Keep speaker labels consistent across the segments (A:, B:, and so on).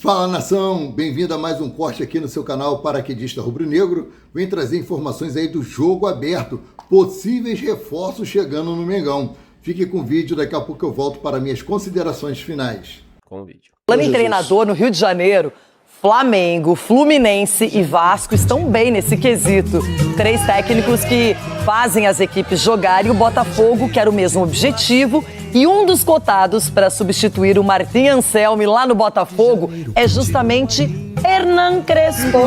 A: Fala, nação! Bem-vindo a mais um corte aqui no seu canal Paraquedista Rubro-Negro. Vem trazer informações aí do jogo aberto, possíveis reforços chegando no Mengão. Fique com o vídeo, daqui a pouco eu volto para minhas considerações finais.
B: Com o vídeo.
C: Falando em treinador, no Rio de Janeiro, Flamengo, Fluminense e Vasco estão bem nesse quesito. 3 técnicos que fazem as equipes jogarem, o Botafogo quer o mesmo objetivo. E um dos cotados para substituir o Martim Anselmi lá no Botafogo é justamente Hernan Crespo.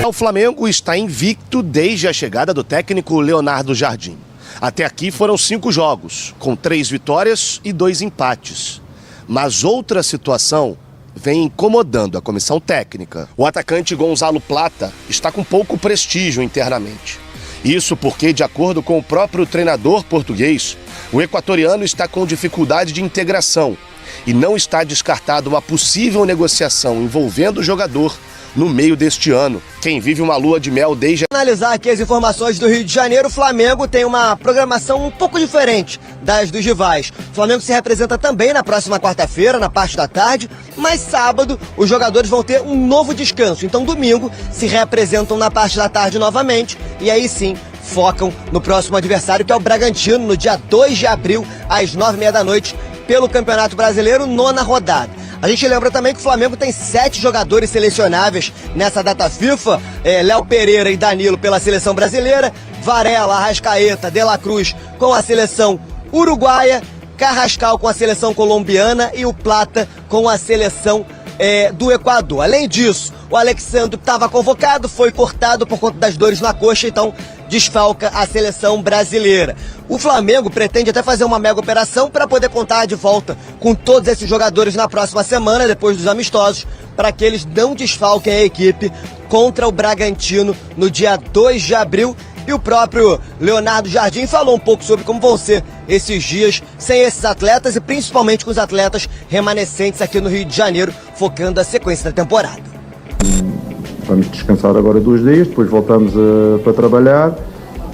D: O Flamengo está invicto desde a chegada do técnico Leonardo Jardim. Até aqui foram 5 jogos, com 3 vitórias e 2 empates. Mas outra situação vem incomodando a comissão técnica. O atacante Gonzalo Plata está com pouco prestígio internamente. Isso porque, de acordo com o próprio treinador português, o equatoriano está com dificuldade de integração e não está descartado uma possível negociação envolvendo o jogador no meio deste ano. Quem vive uma lua de mel desde...
E: Analisar aqui as informações do Rio de Janeiro, o Flamengo tem uma programação um pouco diferente das dos rivais. O Flamengo se representa também na próxima quarta-feira, na parte da tarde, mas sábado os jogadores vão ter um novo descanso. Então domingo se representam na parte da tarde novamente e aí sim focam no próximo adversário, que é o Bragantino, no dia 2 de abril, às 9h30 da noite, pelo Campeonato Brasileiro, 9ª rodada. A gente lembra também que o Flamengo tem 7 jogadores selecionáveis nessa data FIFA. Léo Pereira e Danilo pela seleção brasileira, Varela, Arrascaeta, De La Cruz com a seleção uruguaia, Carrascal com a seleção colombiana e o Plata com a seleção do Equador. Além disso, o Alexandre estava convocado, foi cortado por conta das dores na coxa, então desfalca a seleção brasileira. O Flamengo pretende até fazer uma mega operação para poder contar de volta com todos esses jogadores na próxima semana, depois dos amistosos, para que eles não desfalquem a equipe contra o Bragantino no dia 2 de abril. E o próprio Leonardo Jardim falou um pouco sobre como vão ser esses dias sem esses atletas e principalmente com os atletas remanescentes aqui no Rio de Janeiro, focando a sequência da temporada.
F: Vamos descansar agora 2 dias, depois voltamos para trabalhar,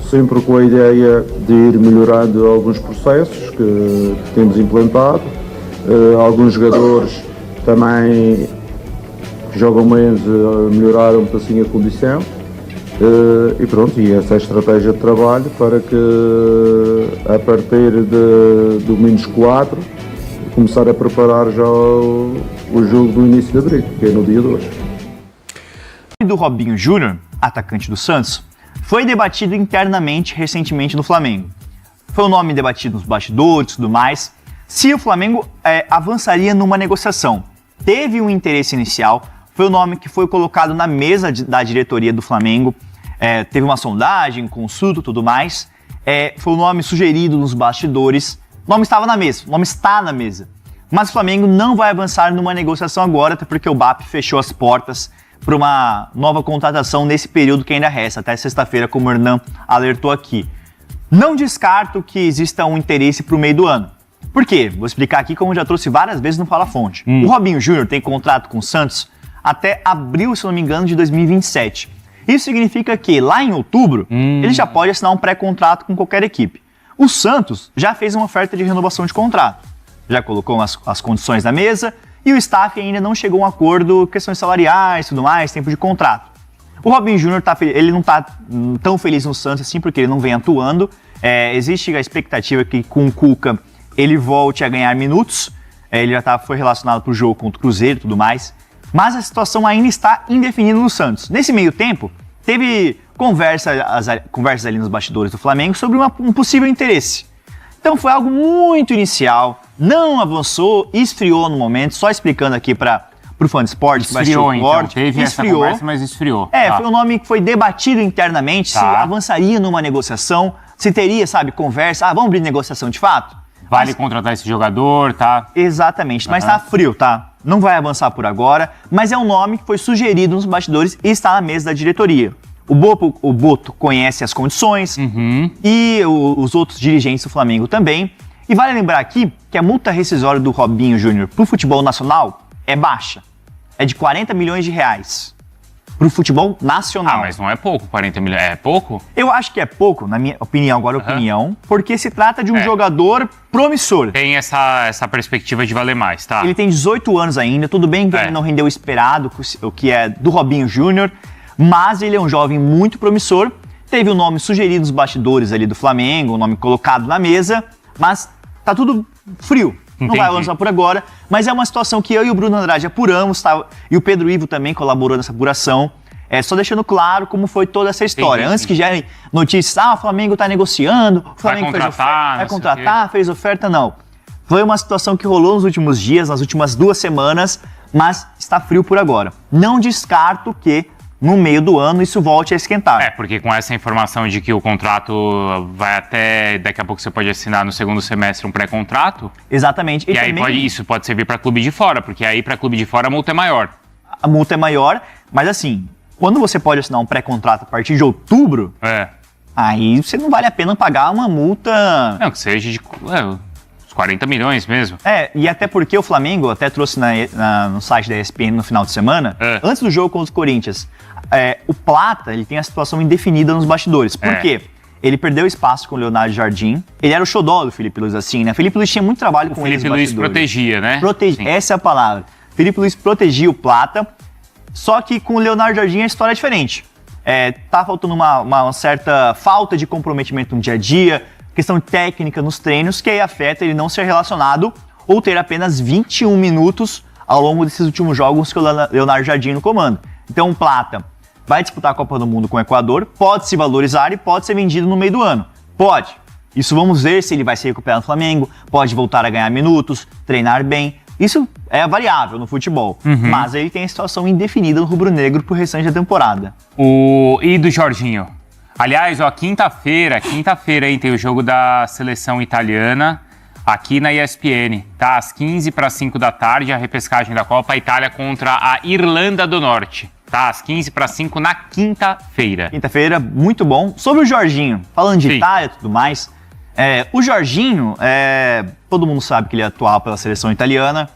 F: sempre com a ideia de ir melhorando alguns processos que temos implantado. Alguns jogadores também que jogam menos melhoraram um pouquinho a condição. E pronto, e essa é a estratégia de trabalho para que a partir do -4 começar a preparar já o jogo do início de abril, que é no dia 2.
G: Do Robinho Júnior, atacante do Santos, foi debatido internamente recentemente no Flamengo. Foi um nome debatido nos bastidores e tudo mais, se o Flamengo avançaria numa negociação. Teve um interesse inicial, foi o nome que foi colocado na mesa da diretoria do Flamengo, teve uma sondagem, consulta e tudo mais, foi o nome sugerido nos bastidores, o nome estava na mesa, o nome está na mesa. Mas o Flamengo não vai avançar numa negociação agora, até porque o BAP fechou as portas para uma nova contratação nesse período que ainda resta, até sexta-feira, como o Hernan alertou aqui. Não descarto que exista um interesse para o meio do ano. Por quê? Vou explicar aqui como já trouxe várias vezes no Fala Fonte. O Robinho Júnior tem contrato com o Santos até abril, se não me engano, de 2027. Isso significa que lá em outubro, ele já pode assinar um pré-contrato com qualquer equipe. O Santos já fez uma oferta de renovação de contrato. Já colocou as condições na mesa, e o staff ainda não chegou a um acordo, questões salariais, tudo mais, tempo de contrato. O Robinho Júnior ele não está tão feliz no Santos assim, porque ele não vem atuando. Existe a expectativa que com o Cuca ele volte a ganhar minutos. Ele já foi relacionado para o jogo contra o Cruzeiro e tudo mais. Mas a situação ainda está indefinida no Santos. Nesse meio tempo, teve conversas ali nos bastidores do Flamengo sobre um possível interesse. Então foi algo muito inicial, não avançou, esfriou no momento, só explicando aqui para o fã de esporte, que vai assistir o corte.
B: Teve essa conversa, mas esfriou.
G: Foi um nome que foi debatido internamente, se avançaria numa negociação, se teria, conversa, vamos abrir negociação de fato?
B: Vale contratar esse jogador, tá?
G: Exatamente, mas tá frio, tá? Não vai avançar por agora, mas é um nome que foi sugerido nos bastidores e está na mesa da diretoria. O Boto conhece as condições e os outros dirigentes do Flamengo também. E vale lembrar aqui que a multa rescisória do Robinho Júnior para o futebol nacional é baixa. É de 40 milhões de reais. pro futebol nacional.
B: Ah, mas não é pouco, 40 milhões. É pouco?
G: Eu acho que é pouco, na minha opinião, porque se trata de um jogador promissor.
B: Tem essa perspectiva de valer mais, tá?
G: Ele tem 18 anos ainda, tudo bem que ele não rendeu o esperado, o que é do Robinho Júnior, mas ele é um jovem muito promissor. Teve o nome sugerido nos bastidores ali do Flamengo, o nome colocado na mesa, mas tá tudo frio. Não vai avançar por agora, mas é uma situação que eu e o Bruno Andrade apuramos, tá? E o Pedro Ivo também colaborou nessa apuração. Só deixando claro como foi toda essa história. Antes que gerem notícias, o Flamengo tá negociando, o Flamengo vai contratar, fez oferta, não. Foi uma situação que rolou nos últimos dias, nas últimas 2 semanas, mas está frio por agora. Não descarto que no meio do ano isso volte a esquentar.
B: Porque com essa informação de que o contrato vai até... Daqui a pouco você pode assinar no segundo semestre um pré-contrato.
G: Exatamente.
B: E aí isso pode servir para clube de fora, porque aí para clube de fora a multa é maior.
G: A multa é maior, mas assim, quando você pode assinar um pré-contrato a partir de outubro, aí você não vale a pena pagar uma multa...
B: Não, que seja de... uns 40 milhões mesmo.
G: E até porque o Flamengo, até trouxe no site da ESPN no final de semana, antes do jogo contra o Corinthians, o Plata, ele tem a situação indefinida nos bastidores. Por quê? Ele perdeu espaço com o Leonardo Jardim. Ele era o xodó do Felipe Luiz, assim, né? Felipe Luiz tinha muito trabalho com ele. O
B: Felipe Luiz protegia, né?
G: Essa é a palavra. Felipe Luiz protegia o Plata, só que com o Leonardo Jardim a história é diferente. Tá faltando uma certa falta de comprometimento no dia a dia, questão técnica nos treinos, que aí afeta ele não ser relacionado ou ter apenas 21 minutos ao longo desses últimos jogos com o Leonardo Jardim no comando. Então o Plata vai disputar a Copa do Mundo com o Equador, pode se valorizar e pode ser vendido no meio do ano. Pode. Isso vamos ver se ele vai se recuperar no Flamengo, pode voltar a ganhar minutos, treinar bem. Isso é variável no futebol, mas ele tem a situação indefinida no rubro-negro pro restante da temporada.
B: E do Jorginho? Aliás, quinta-feira, hein, tem o jogo da seleção italiana aqui na ESPN, tá? Às 15:05 da tarde, a repescagem da Copa, a Itália contra a Irlanda do Norte, tá? Às 15:05 na quinta-feira.
G: Quinta-feira, muito bom. Sobre o Jorginho, falando de Itália e tudo mais, o Jorginho, todo mundo sabe que ele é atual pela seleção italiana,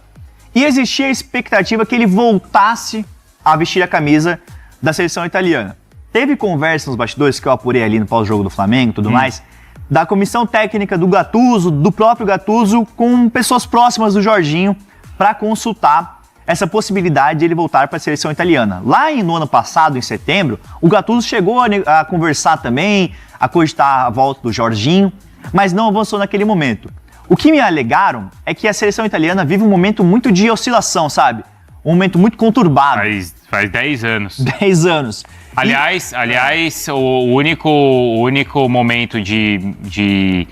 G: e existia a expectativa que ele voltasse a vestir a camisa da seleção italiana. Teve conversa nos bastidores, que eu apurei ali no pós-jogo do Flamengo e tudo mais, da comissão técnica do Gattuso, do próprio Gattuso, com pessoas próximas do Jorginho, para consultar essa possibilidade de ele voltar para a seleção italiana. Lá no ano passado, em setembro, o Gattuso chegou a conversar também, a cogitar a volta do Jorginho, mas não avançou naquele momento. O que me alegaram é que a seleção italiana vive um momento muito de oscilação, sabe? Um momento muito conturbado.
B: Faz 10 anos.
G: 10 anos.
B: Aliás, o único momento de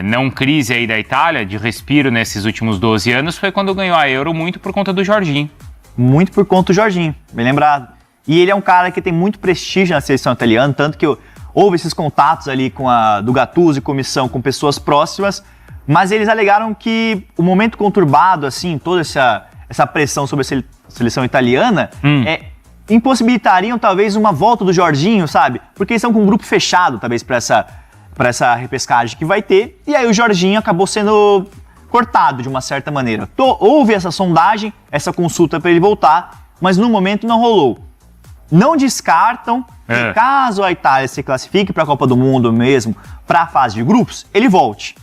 B: não crise aí da Itália, de respiro nesses últimos 12 anos, foi quando ganhou a Euro, muito por conta do Jorginho.
G: Muito por conta do Jorginho, bem lembrado. E ele é um cara que tem muito prestígio na seleção italiana, tanto que houve esses contatos ali do Gattuso e comissão com pessoas próximas, mas eles alegaram que o momento conturbado, assim, toda essa pressão sobre a seleção italiana, impossibilitariam talvez uma volta do Jorginho, sabe? Porque eles estão com um grupo fechado, talvez, para essa repescagem que vai ter, e aí o Jorginho acabou sendo cortado de uma certa maneira. Houve essa sondagem, essa consulta para ele voltar, mas no momento não rolou. Não descartam que caso a Itália se classifique para a Copa do Mundo mesmo, para a fase de grupos, ele volte.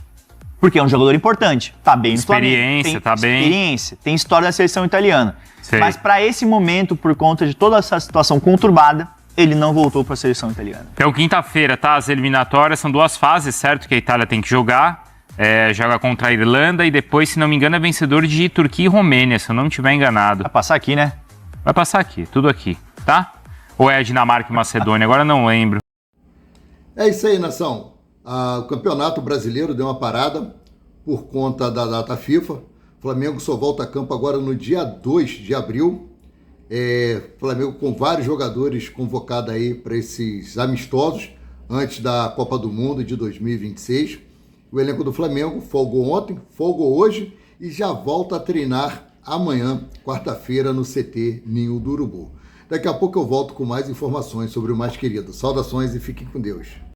G: Porque é um jogador importante, tá bem no Flamengo. Experiência, tem história da seleção italiana. Sei. Mas para esse momento, por conta de toda essa situação conturbada, ele não voltou para a seleção italiana.
B: Então, quinta-feira, tá? As eliminatórias são 2 fases, certo? Que a Itália tem que jogar. Joga contra a Irlanda e depois, se não me engano, é vencedor de Turquia e Romênia, se eu não estiver enganado.
G: Vai passar aqui, né?
B: Vai passar aqui, tudo aqui, tá? Ou é a Dinamarca e Macedônia? Agora não lembro.
A: É isso aí, nação. O Campeonato Brasileiro deu uma parada por conta da data FIFA. O Flamengo só volta a campo agora no dia 2 de abril. Flamengo com vários jogadores convocados aí para esses amistosos antes da Copa do Mundo de 2026. O elenco do Flamengo folgou ontem, folgou hoje e já volta a treinar amanhã, quarta-feira, no CT Ninho do Urubu. Daqui a pouco eu volto com mais informações sobre o mais querido. Saudações e fiquem com Deus.